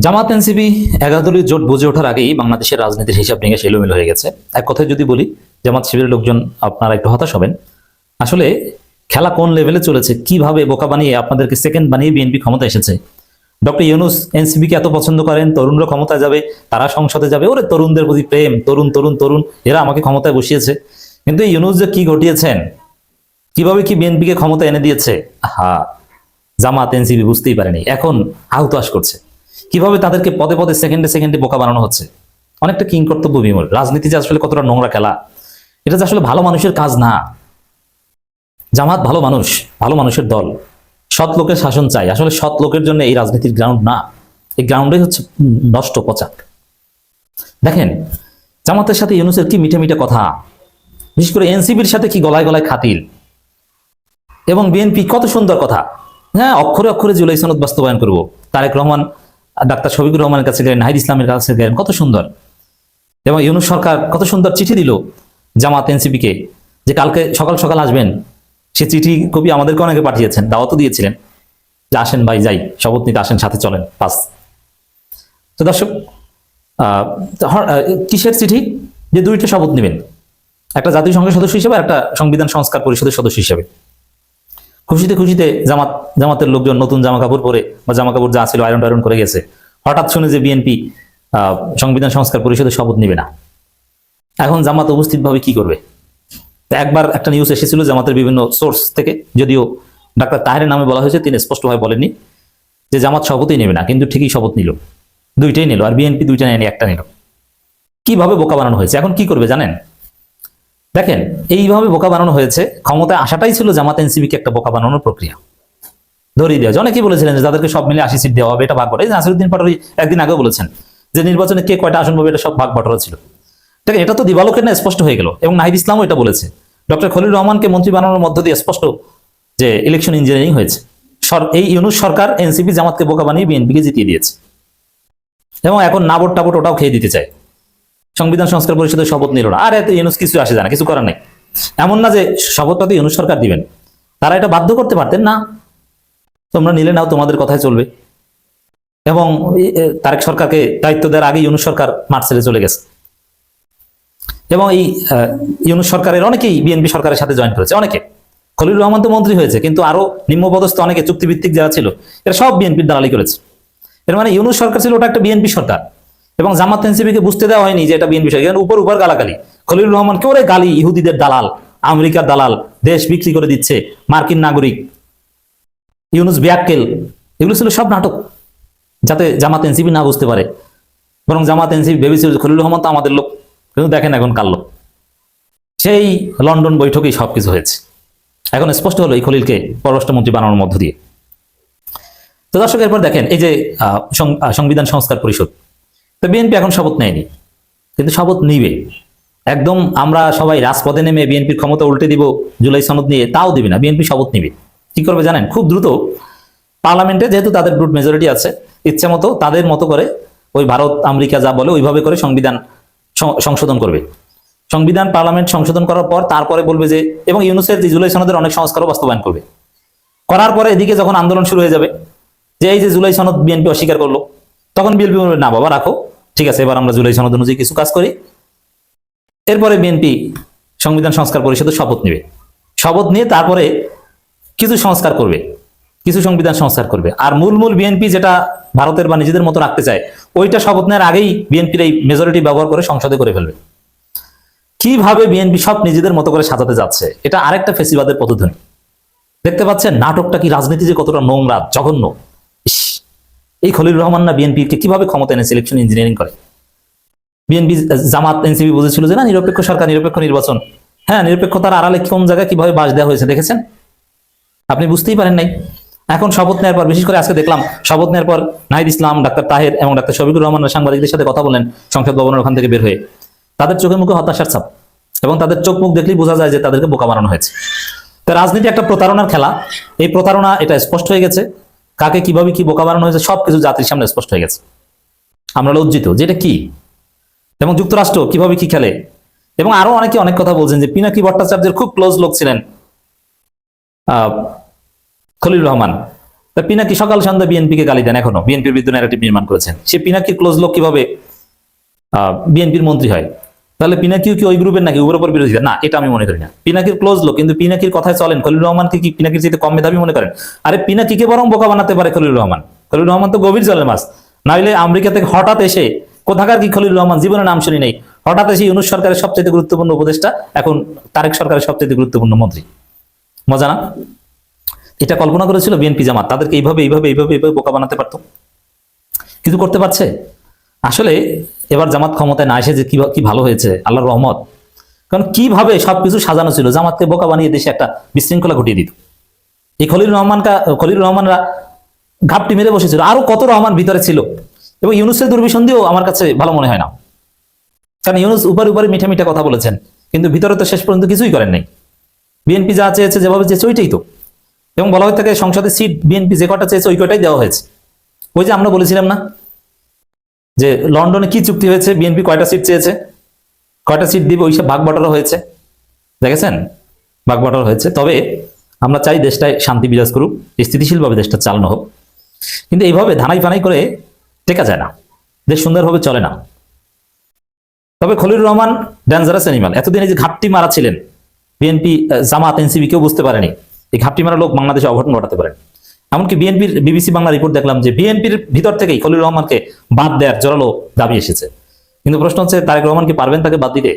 জামাত NCP 11 দলীয় জোট বুঝে ওঠার আগেই বাংলাদেশের রাজনীতির হিসাব নিকাশ এলোমেলো হয়ে গেছে। এক কথায় যদি বলি, জামাত শিবিরের লোকজন আপনারা একটু হতাশ হবেন। আসলে খেলা কোন লেভেলে চলেছে, কিভাবে বোকা বানিয়ে আপনাদেরকে সেকেন্ড বানিয়ে বিএনপি ক্ষমতা এসেছে। ডক্টর ইউনূস এনসিপিকে এত পছন্দ করেন, তরুণরা ক্ষমতায় যাবে, তারা সংসদে যাবে, ওরে তরুণদের প্রতি প্রেম, তরুণ তরুণ তরুণ, এরা আমাকে ক্ষমতায় বসিয়েছে। কিন্তু ইউনূস যে কি ঘটিয়েছেন, কিভাবে কি বিএনপিকে ক্ষমতা এনে দিয়েছে, জামাত এনসিপি বুঝতেই পারেনি। এখন হাউতাশ করছে কিভাবে তাদেরকে পদে পদে সেকেন্ডে সেকেন্ডে বোকা বানানো হচ্ছে। অনেকটা কিং কর্তব্য বিমূল। রাজনীতি যে আসলে কতটা নোংরা খেলা, এটা যে আসলে ভালো মানুষের কাজ না। জামাত ভালো মানুষ, ভালো মানুষের দল, সৎ লোকের শাসন চাই। আসলে সৎ লোকের জন্য এই রাজনীতির গ্রাউন্ড না, এই গ্রাউন্ডে হচ্ছে নষ্ট পচা। দেখেন জামাতের সাথে ইউনূসের কি মিঠে মিঠে কথা, বিশেষ করে এনসিপির সাথে কি গলায় গলায় খাতির, এবং বিএনপি কত সুন্দর কথা। হ্যাঁ, অক্ষরে অক্ষরে জুলাই সনদ বাস্তবায়ন করব। তারেক রহমান ডাক্তার শফিকুর রহমানের কাছে গেলেন, নাহিদ ইসলামের কাছে গেলেন, কত সুন্দর। এবং ইউনূস সরকার কত সুন্দর চিঠি দিল জামাত এনসিপিকে, যে কালকে সকাল সকাল আসবেন। সে চিঠি কপি আমাদেরকে অনেকে পাঠিয়েছেন, দাওয়াতও দিয়েছিলেন যে আসেন ভাই, যাই শপথ নিতে আসেন, সাথে চলেন পাস। তো দর্শক, কিসের চিঠি? যে দুইটা শপথ নেবেন, একটা জাতীয় সংসদের সদস্য হিসেবে আর একটা সংবিধান সংস্কার পরিষদের সদস্য হিসেবে। খুশিতে খুশিতে জামাতের লোকজন নতুন জামা কাপড় পরে বা জামা কাপড় যা ছিল আয়রন টায়রন করে গেছে। হঠাৎ শুনে যে বিএনপি সংবিধান সংস্কার পরিষদের শপথ নিবে না। এখন জামাত উপস্থিত ভাবে কি করবে? একবার একটা নিউজ এসেছিল জামাতের বিভিন্ন সোর্স থেকে, যদিও ডাক্তার তাহেরের নামে বলা হয়েছে, তিনি স্পষ্টভাবে বলেননি যে জামাত শপথই নেবে না, কিন্তু ঠিকই শপথ নিল, দুইটাই নিল। আর বিএনপি দুইটা নেয়নি, একটা নিল। কিভাবে বোকা বানানো হয়েছে। এখন কি করবে জানেন? দেখেন, এইভাবে বোকা বানানো হয়েছে। ক্ষমতায় আসাটাই ছিল জামাত এনসিপিকে একটা বোকা বানানোর প্রক্রিয়া। ধরিয়ে দেওয়া, অনেকেই বলেছিলেন যে তাদেরকে সব মিলে 80 সিট দেওয়া হবে, এটা ভাগ বটে। নাসিরউদ্দিন পাটোয়ারি একদিন আগেও বলেছেন যে নির্বাচনে কে কয়টা আসন পাবে, এটা সব ভাগ বটরা ছিল। ঠিক, এটা তো দিবালোকের না স্পষ্ট হয়ে গেল। এবং নাহিদ ইসলামও এটা বলেছে। ডক্টর খলিল রহমানকে মন্ত্রী বানানোর মধ্য দিয়ে স্পষ্ট যে ইলেকশন ইঞ্জিনিয়ারিং হয়েছে। এই ইউনূস সরকার এনসিপি জামাতকে বোকা বানিয়ে বিএনপিকে জিতিয়ে দিয়েছে, এবং এখন নাবট টাবট ওটাও খেয়ে দিতে চায়। সংবিধান সংস্কার পরিষদের শপথ নিল না, আর এত ইউনূস কিছু আসে যায় না, কিছু করার নাই। এমন না যে শপথটা তো ইউনূস সরকার দিবেন, তারা এটা বাধ্য করতে পারতেন না, তোমরা নিলে নাও, তোমাদের কথায় চলবে। এবং তারেক সরকারকে দায়িত্ব দেওয়ার আগে ইউনূস সরকার মাঠ ছেড়ে চলে গেছে। এবং এই ইউনূস সরকারের অনেকেই বিএনপি সরকারের সাথে জয়েন করেছে। অনেকে, খলিল রহমান তো মন্ত্রী হয়েছে, কিন্তু আরো নিম্নপদস্থ অনেকে চুক্তিভিত্তিক যারা ছিল, এরা সব বিএনপির দালালি করেছে। এর মানে ইউনূস সরকার ছিল ওটা একটা বিএনপি সরকার, এবং জামাত এনসিপিকে বুঝতে দেওয়া হয়নি যে এটা বিএনপি সরকার। উপর উপর গালাগালি, খলিল রহমানকে ওরে গালি, ইহুদিদের দালাল, আমেরিকার দালাল, দেশ বিক্রি করে দিচ্ছে, মার্কিন নাগরিক, ইউনূস বিয়াক্কেল, এগুলো ছিল সব নাটক, যাতে জামাত এনসিপি না বুঝতে পারে। বরং জামাত এনসিপি ভেবেছিল খলিল রহমান তো আমাদের লোক, কিন্তু দেখেন এখন কার লোক। সেই লন্ডন বৈঠকেই সবকিছু হয়েছে। এখন স্পষ্ট হলো এই খলিলকে পররাষ্ট্রমন্ত্রী বানানোর মধ্য দিয়ে। তো দর্শক, এরপর দেখেন এই যে সংবিধান সংস্কার পরিষদ, তো বিএনপি এখন শপথ নেয়নি, কিন্তু শপথ নিবে। একদম আমরা সবাই রাজপথে নেমে বিএনপির ক্ষমতা উল্টে দিব জুলাই সনদ নিয়ে, তাও দিবে না। বিএনপি শপথ নিবে। কি করবে জানেন? খুব দ্রুত পার্লামেন্টে, যেহেতু তাদের ব্রুট মেজরিটি আছে, ইচ্ছে মতো তাদের মতো করে ওই ভারত আমেরিকা যা বলে ওইভাবে করে সংবিধান সংশোধন করবে। সংবিধান পার্লামেন্ট সংশোধন করার পর তারপরে বলবে যে, এবং ইউনূসের জুলাই সনদের অনেক সংস্কারও বাস্তবায়ন করবে। করার পরে এদিকে যখন আন্দোলন শুরু হয়ে যাবে যে এই যে জুলাই সনদ বিএনপি অস্বীকার করলো, তখন বিএনপি বলবে না বাবা রাখো, ঠিক আছে, এবার আমরা জুলাই সনদ অনুযায়ী কিছু কাজ করি। এরপরে বিএনপি সংবিধান সংস্কার পরিষদের শপথ নেবে। শপথ নিয়ে তারপরে কিছু সংস্কার করবে, কিছু সংবিধান সংস্কার করবে। আর মূল বিএনপি যেটা ভারতের বা নিজেদের মতো রাখতে চায়, ওইটা শপথ নেওয়ার আগেই বিএনপির এই মেজরিটি ব্যবহার করে সংসদে করে ফেলবে। কিভাবে বিএনপি সব নিজেদের মতো করে সাজাতে যাচ্ছে, এটা আরেকটা ফেসিবাদের পদধ্বনি। দেখতে পাচ্ছেন নাটকটা কি, রাজনীতি যে কতটা নোংরা, জঘন্য। এই খলিল রহমান না বিএনপিকে কিভাবে ক্ষমতা এনেছে, ইলেকশন ইঞ্জিনিয়ারিং করে। বিএনপি জামাত এনসিপি বুঝেছিল যে না, নিরপেক্ষ সরকার, নিরপেক্ষ নির্বাচন। হ্যাঁ, নিরপেক্ষতার আড়ালে কোন জায়গায় কিভাবে বাস দেওয়া হয়েছে দেখেছেন? আপনি বুঝতেই পারেন নাই। এখন শপথ নেওয়ার পর, বিশেষ করে আজকে দেখলাম শপথ নেওয়ার পর নাহিদ ইসলাম, ডাক্তার তাহের এবং ডাক্তার শফিকুর রহমান সাংবাদিকদের সাথে কথা বলেন সংসদ ভবনের ওখান থেকে বের হয়ে। তাদের চোখে মুখে হতাশার ছাপ, এবং তাদের চোখ মুখ দেখলেই বোঝা যায় যে তাদেরকে বোকা বানানো হয়েছে। তো রাজনীতি একটা প্রতারণার খেলা। এই প্রতারণা, এটা স্পষ্ট হয়ে গেছে। কাকে কিভাবে কি বোকা বানানো হয়েছে সবকিছু জাতির সামনে স্পষ্ট হয়ে গেছে। আমরা লজ্জিত যেটা কি, এবং যুক্তরাষ্ট্র কিভাবে কি খেলে। এবং আরো অনেকে অনেক কথা বলছেন যে পিনাকি ভট্টাচার্যের খুব ক্লোজ লোক ছিলেন খলিল রহমান, তা পিনাকি সকাল সন্ধ্যা বিএনপিকে গালি দেন, এখনো বিএনপির বিরুদ্ধে ন্যারেটিভ নির্মাণ করেছেন। সে পিনাকির ক্লোজ লোক কিভাবে বিএনপির মন্ত্রী হয়? তাহলে পিনাকিও কি ওই গ্রুপের নাকি উপর বিরোধিতা? না, এটা আমি মনে করি না। পিনাকির ক্লোজ লোক, কিন্তু পিনাকির কথায় চলেন। খলিলুর রহমানকে কি পিনাকির চাইতে কম মেধাবী মনে করেন? আরে পিনাকিকে বরং বোকা বানাতে পারে খলিলুর রহমান। খলিলুর রহমান তো গভীর জলের মাছ। নাইলে আমেরিকা থেকে হঠাৎ এসে, কোথাকার কি খলিলুর রহমান, জীবনে নাম শুনি নেই, হঠাৎ এসে ইউনূস সরকারের সবচেয়ে গুরুত্বপূর্ণ উপদেষ্টা, এখন তারেক সরকারের সবচেয়ে গুরুত্বপূর্ণ মন্ত্রী। মজা না? এটা কল্পনা করেছিল বিএনপি জামাত তাদেরকে এইভাবে এইভাবে এইভাবে এইভাবে বোকা বানাতে পারতো? কিছু করতে পারছে? আসলে এবার জামাত ক্ষমতায় না এসে যে কি ভালো হয়েছে, আল্লাহর রহমত। কারণ কিভাবে সবকিছু সাজানো ছিল, জামাতকে বোকা বানিয়ে দেশে একটা বিশৃঙ্খলা ঘটিয়ে দিত। এই খলিলুর রহমানরা ঘাপটি মেরে বসেছিল, আরো কত রহমান ভিতরে ছিল। এবং ইউনূসের দুর্বিসন্ধিও আমার কাছে ভালো মনে হয় না, কারণ ইউনূস উপরে উপরে মিঠে মিঠে কথা বলেছেন, কিন্তু ভিতরে তো শেষ পর্যন্ত কিছুই করেন নাই। বিএনপি যা চেয়েছে, যেভাবে চেয়েছে ওইটাই তো। এবং বলা হয়ে থাকে সংসদে সিট বিএনপি যে কটা চেয়েছে ওই কটাই দেওয়া হয়েছে। ওই যে আমরা বলেছিলাম না যে লন্ডনে কি চুক্তি হয়েছে, বিএনপি কয়টা সিট চেয়েছে, কয়টা সিট দিবে, ওইসব ভাগ বাটোয়ারা হয়েছে, দেখেছেন? ভাগ বাটোয়ারা হয়েছে। তবে আমরা চাই দেশটায় শান্তি বিরাজ করুক, স্থিতিশীলভাবে দেশটা চালানো হোক, কিন্তু এইভাবে ধানাই ফানাই করে টেকা যায় না, দেশ সুন্দরভাবে চলে না। তবে খলিলুর রহমান ডেঞ্জারাস অ্যানিমাল। এতদিন এই যে ঘাপটি মারা ছিলেন, বিএনপি, জামাত, এনসিপি কেউ বুঝতে পারেনি এই ঘাপটি মারা লোক বাংলাদেশে অঘটন ঘটাতে পারেন। এমনকি বিএনপির বিবিসি বাংলা রিপোর্ট দেখলাম যে বিএনপির ভিতর থেকেই খলিলুর রহমানকে বাদ দেওয়ার জোরালো দাবি এসেছে। কিন্তু প্রশ্ন হচ্ছে, তারেক রহমান কি পারবেন তাকে বাদ দিতে?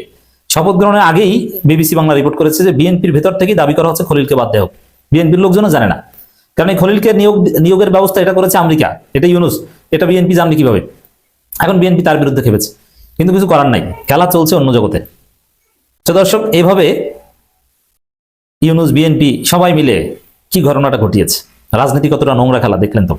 শপথ গ্রহণের আগেই বিবিসি বাংলা রিপোর্ট করেছে যে বিএনপির ভিতর থেকেই দাবি করা হচ্ছে খলিলকে বাদ দেওয়া হোক। বিএনপির লোকজনও জানে না, কারণ এই খলিলকে নিয়োগের ব্যবস্থা এটা করেছে আমেরিকা, এটা ইউনূস, এটা বিএনপি জানবে কিভাবে? এখন বিএনপি তার বিরুদ্ধে খেপেছে, কিন্তু কিছু করার নাই, খেলা চলছে অন্য জগতে। তো দর্শক, এইভাবে ইউনূস, বিএনপি সবাই মিলে কি ঘটনাটা ঘটিয়েছে, রাজনীতি কতটা নোংরা খেলা দেখলেন তো।